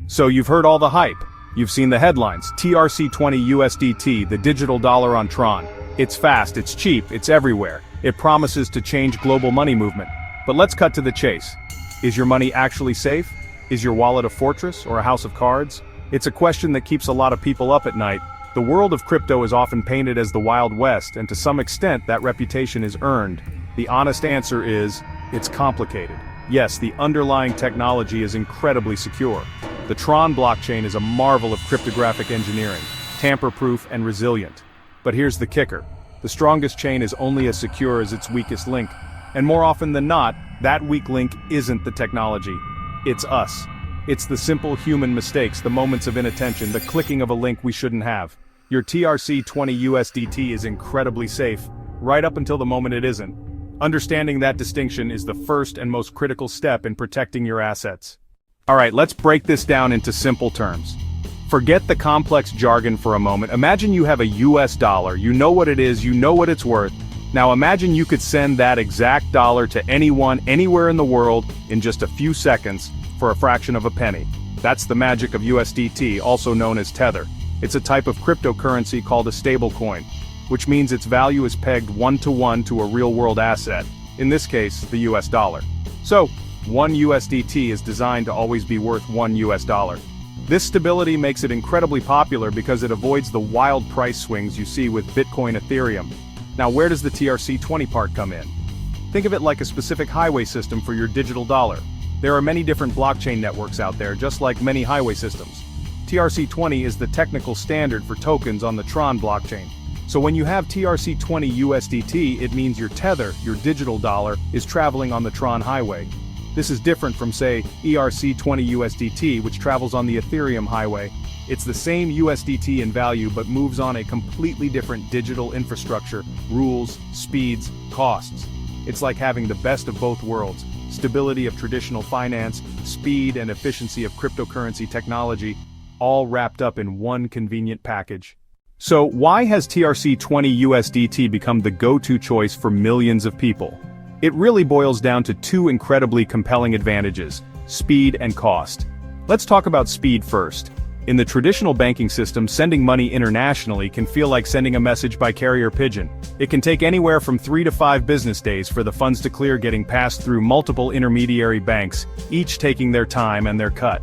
So you've heard all the hype. You've seen the headlines, TRC20 USDT, the digital dollar on Tron. It's fast, it's cheap, it's everywhere. It promises to change global money movement. But let's cut to the chase. Is your money actually safe? Is your wallet a fortress or a house of cards? It's a question that keeps a lot of people up at night. The world of crypto is often painted as the Wild West, and to some extent that reputation is earned. The honest answer is, it's complicated. Yes, the underlying technology is incredibly secure. The Tron blockchain is a marvel of cryptographic engineering, tamper-proof and resilient. But here's the kicker. The strongest chain is only as secure as its weakest link. And more often than not, that weak link isn't the technology. It's us. It's the simple human mistakes, the moments of inattention, the clicking of a link we shouldn't have. Your TRC20 USDT is incredibly safe, right up until the moment it isn't. Understanding that distinction is the first and most critical step in protecting your assets. Alright, let's break this down into simple terms. Forget the complex jargon for a moment. Imagine you have a US dollar, you know what it is, you know what it's worth. Now imagine you could send that exact dollar to anyone, anywhere in the world, in just a few seconds, for a fraction of a penny. That's the magic of USDT, also known as Tether. It's a type of cryptocurrency called a stablecoin, which means its value is pegged one-to-one to a real-world asset, in this case, the US dollar. So, 1 USDT is designed to always be worth 1 US dollar. This stability makes it incredibly popular because it avoids the wild price swings you see with Bitcoin, Ethereum. Now where does the TRC20 part come in? Think of it like a specific highway system for your digital dollar. There are many different blockchain networks out there, just like many highway systems. TRC20 is the technical standard for tokens on the Tron blockchain. So when you have TRC20 USDT, it means your Tether, your digital dollar, is traveling on the Tron highway. This is different from, say, ERC20 USDT, which travels on the Ethereum highway. It's the same USDT in value but moves on a completely different digital infrastructure, rules, speeds, costs. It's like having the best of both worlds, stability of traditional finance, speed and efficiency of cryptocurrency technology, all wrapped up in one convenient package. So why has TRC20 USDT become the go-to choice for millions of people? It really boils down to two incredibly compelling advantages: speed and cost. Let's talk about speed first. In the traditional banking system, sending money internationally can feel like sending a message by carrier pigeon. It can take anywhere from 3 to 5 business days for the funds to clear, getting passed through multiple intermediary banks, each taking their time and their cut.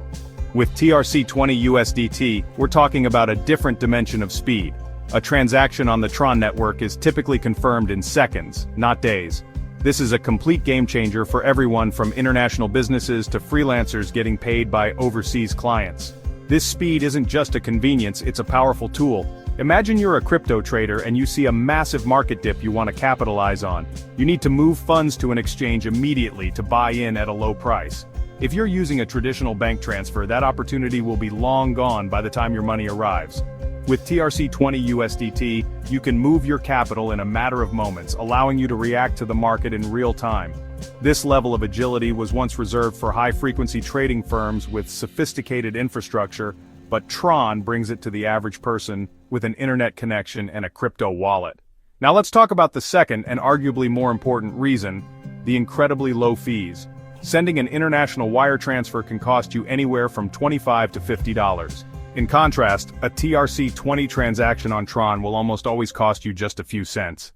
With TRC20 USDT, we're talking about a different dimension of speed. A transaction on the Tron network is typically confirmed in seconds, not days. This is a complete game changer for everyone from international businesses to freelancers getting paid by overseas clients. This speed isn't just a convenience, it's a powerful tool. Imagine you're a crypto trader and you see a massive market dip you want to capitalize on. You need to move funds to an exchange immediately to buy in at a low price. If you're using a traditional bank transfer, that opportunity will be long gone by the time your money arrives. With TRC20 USDT, you can move your capital in a matter of moments, allowing you to react to the market in real time. This level of agility was once reserved for high-frequency trading firms with sophisticated infrastructure, but Tron brings it to the average person with an internet connection and a crypto wallet. Now let's talk about the second and arguably more important reason: the incredibly low fees. Sending an international wire transfer can cost you anywhere from $25 to $50. In contrast, a TRC20 transaction on Tron will almost always cost you just a few cents.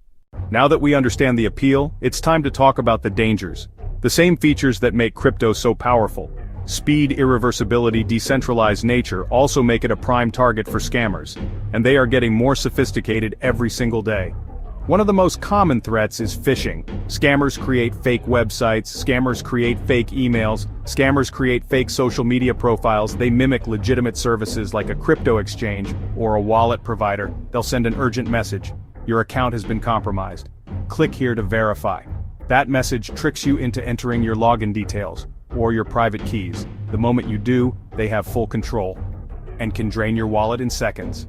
Now that we understand the appeal, it's time to talk about the dangers. The same features that make crypto so powerful. Speed, irreversibility, decentralized nature also make it a prime target for scammers, and they are getting more sophisticated every single day. One of the most common threats is phishing. Scammers create fake websites, scammers create fake emails, scammers create fake social media profiles. They mimic legitimate services like a crypto exchange or a wallet provider. They'll send an urgent message: your account has been compromised. Click here to verify. That message tricks you into entering your login details or your private keys. The moment you do, they have full control and can drain your wallet in seconds.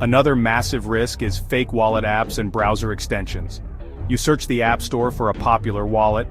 Another massive risk is fake wallet apps and browser extensions. You search the App Store for a popular wallet,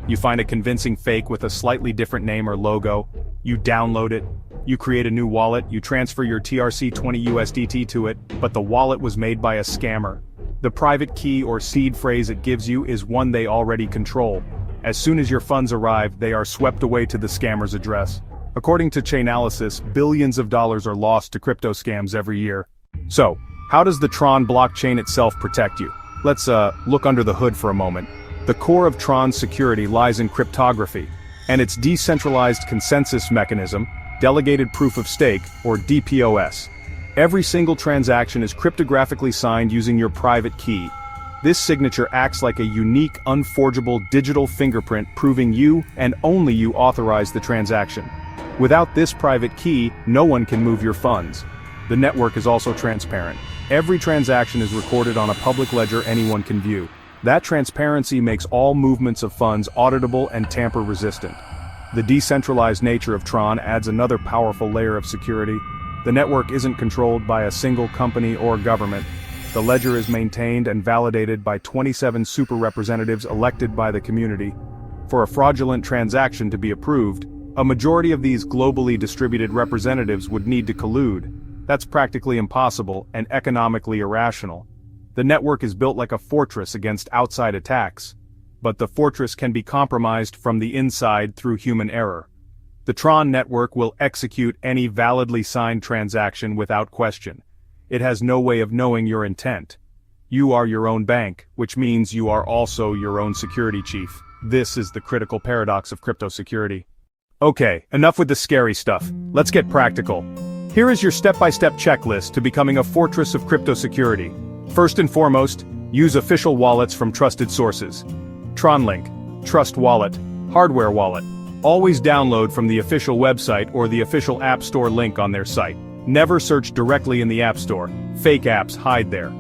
you find a convincing fake with a slightly different name or logo, you download it, you create a new wallet, you transfer your TRC20 USDT to it, but the wallet was made by a scammer. The private key or seed phrase it gives you is one they already control. As soon as your funds arrive, they are swept away to the scammer's address. According to Chainalysis, billions of dollars are lost to crypto scams every year. So, how does the Tron blockchain itself protect you? Let's look under the hood for a moment. The core of Tron's security lies in cryptography, and its decentralized consensus mechanism, delegated proof of stake, or DPoS. Every single transaction is cryptographically signed using your private key. This signature acts like a unique, unforgeable digital fingerprint proving you and only you authorize the transaction. Without this private key, no one can move your funds. The network is also transparent. Every transaction is recorded on a public ledger anyone can view. That transparency makes all movements of funds auditable and tamper-resistant. The decentralized nature of Tron adds another powerful layer of security. The network isn't controlled by a single company or government. The ledger is maintained and validated by 27 super representatives elected by the community. For a fraudulent transaction to be approved, a majority of these globally distributed representatives would need to collude. That's practically impossible and economically irrational. The network is built like a fortress against outside attacks. But the fortress can be compromised from the inside through human error. The Tron network will execute any validly signed transaction without question. It has no way of knowing your intent. You are your own bank, which means you are also your own security chief. This is the critical paradox of crypto security. Okay, enough with the scary stuff. Let's get practical. Here is your step-by-step checklist to becoming a fortress of crypto security. First and foremost, use official wallets from trusted sources. TronLink, Trust Wallet, Hardware Wallet. Always download from the official website or the official App Store link on their site. Never search directly in the App Store. Fake apps hide there.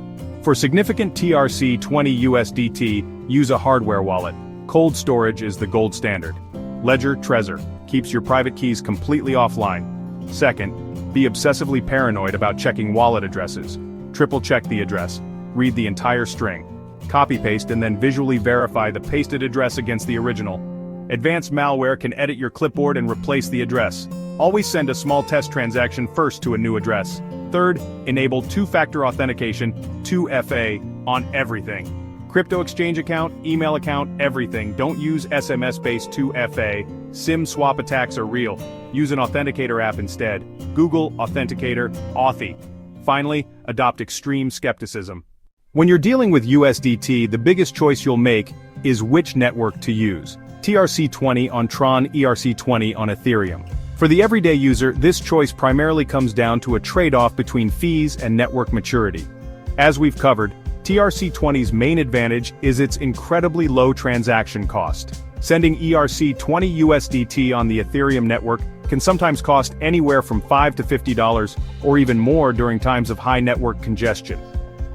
For significant TRC20 USDT, use a hardware wallet. Cold storage is the gold standard. Ledger Trezor keeps your private keys completely offline. Second, be obsessively paranoid about checking wallet addresses. Triple-check the address. Read the entire string. Copy-paste and then visually verify the pasted address against the original. Advanced malware can edit your clipboard and replace the address. Always send a small test transaction first to a new address. Third, enable two-factor authentication, 2FA, on everything. Crypto exchange account, email account, everything. Don't use SMS-based 2FA. SIM swap attacks are real. Use an authenticator app instead. Google Authenticator, Authy. Finally, adopt extreme skepticism. When you're dealing with USDT, the biggest choice you'll make is which network to use. TRC20 on Tron, ERC20 on Ethereum. For the everyday user, this choice primarily comes down to a trade-off between fees and network maturity. As we've covered, TRC20's main advantage is its incredibly low transaction cost. Sending ERC20 USDT on the Ethereum network can sometimes cost anywhere from $5 to $50 or even more during times of high network congestion.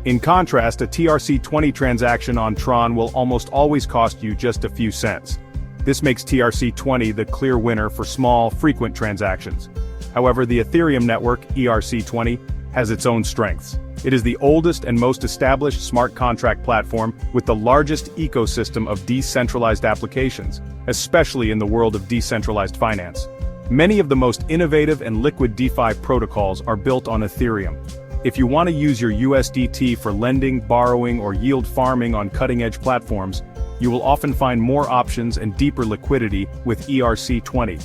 In contrast, a TRC20 transaction on Tron will almost always cost you just a few cents. This makes TRC20 the clear winner for small, frequent transactions. However, the Ethereum network, ERC20, has its own strengths. It is the oldest and most established smart contract platform with the largest ecosystem of decentralized applications, especially in the world of decentralized finance. Many of the most innovative and liquid DeFi protocols are built on Ethereum. If you want to use your USDT for lending, borrowing, or yield farming on cutting-edge platforms, you will often find more options and deeper liquidity with ERC20.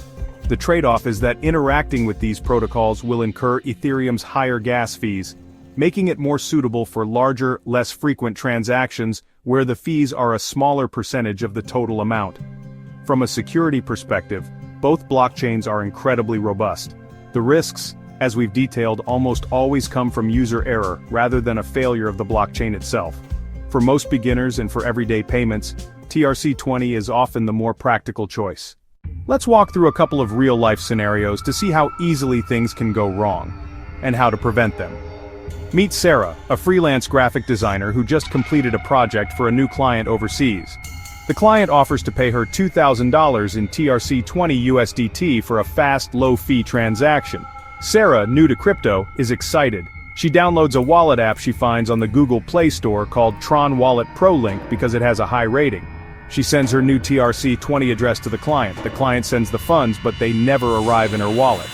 The trade-off is that interacting with these protocols will incur Ethereum's higher gas fees, making it more suitable for larger, less frequent transactions where the fees are a smaller percentage of the total amount. From a security perspective, both blockchains are incredibly robust. The risks, as we've detailed, almost always come from user error rather than a failure of the blockchain itself. For most beginners and for everyday payments, TRC20 is often the more practical choice. Let's walk through a couple of real-life scenarios to see how easily things can go wrong, and how to prevent them. Meet Sarah, a freelance graphic designer who just completed a project for a new client overseas. The client offers to pay her $2,000 in TRC20 USDT for a fast, low-fee transaction. Sarah, new to crypto, is excited. She downloads a wallet app she finds on the Google Play Store called Tron Wallet Pro Link because it has a high rating. She sends her new TRC20 address to the client. The client sends the funds, but they never arrive in her wallet.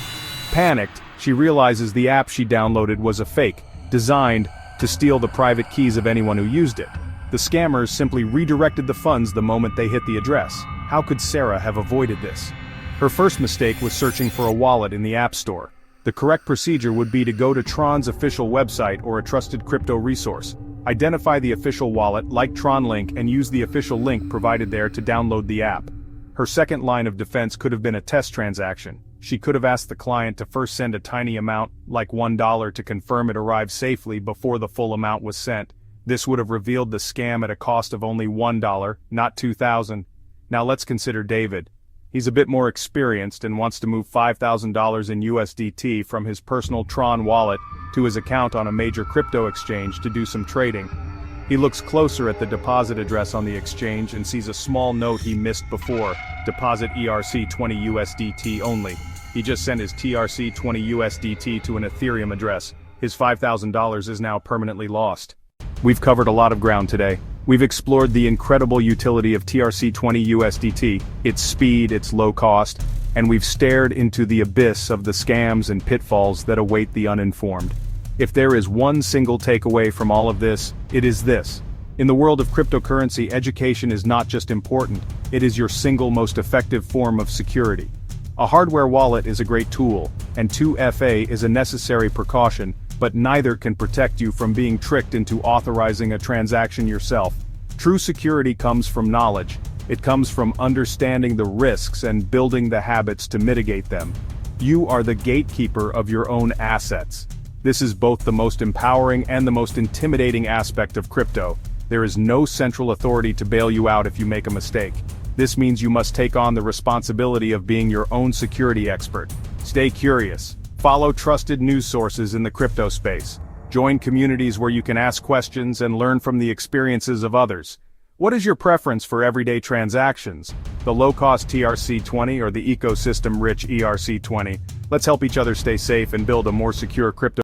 Panicked, she realizes the app she downloaded was a fake, designed to steal the private keys of anyone who used it. The scammers simply redirected the funds the moment they hit the address. How could Sarah have avoided this? Her first mistake was searching for a wallet in the App Store. The correct procedure would be to go to Tron's official website or a trusted crypto resource. Identify the official wallet, like Tron Link, and use the official link provided there to download the app. Her second line of defense could have been a test transaction. She could have asked the client to first send a tiny amount, like $1, to confirm it arrived safely before the full amount was sent. This would have revealed the scam at a cost of only $1, not $2,000. Now let's consider David. He's a bit more experienced and wants to move $5,000 in USDT from his personal Tron wallet to his account on a major crypto exchange to do some trading. He looks closer at the deposit address on the exchange and sees a small note he missed before: deposit TRC20 USDT only. He just sent his TRC20 USDT to an Ethereum address. His $5,000 is now permanently lost. We've covered a lot of ground today. We've explored the incredible utility of TRC20 USDT, its speed, its low cost, and we've stared into the abyss of the scams and pitfalls that await the uninformed. If there is one single takeaway from all of this, it is this. In the world of cryptocurrency, education is not just important, it is your single most effective form of security. A hardware wallet is a great tool, and 2FA is a necessary precaution, but neither can protect you from being tricked into authorizing a transaction yourself. True security comes from knowledge. It comes from understanding the risks and building the habits to mitigate them. You are the gatekeeper of your own assets. This is both the most empowering and the most intimidating aspect of crypto. There is no central authority to bail you out if you make a mistake. This means you must take on the responsibility of being your own security expert. Stay curious. Follow trusted news sources in the crypto space. Join communities where you can ask questions and learn from the experiences of others. What is your preference for everyday transactions? The low-cost TRC20 or the ecosystem-rich ERC20? Let's help each other stay safe and build a more secure crypto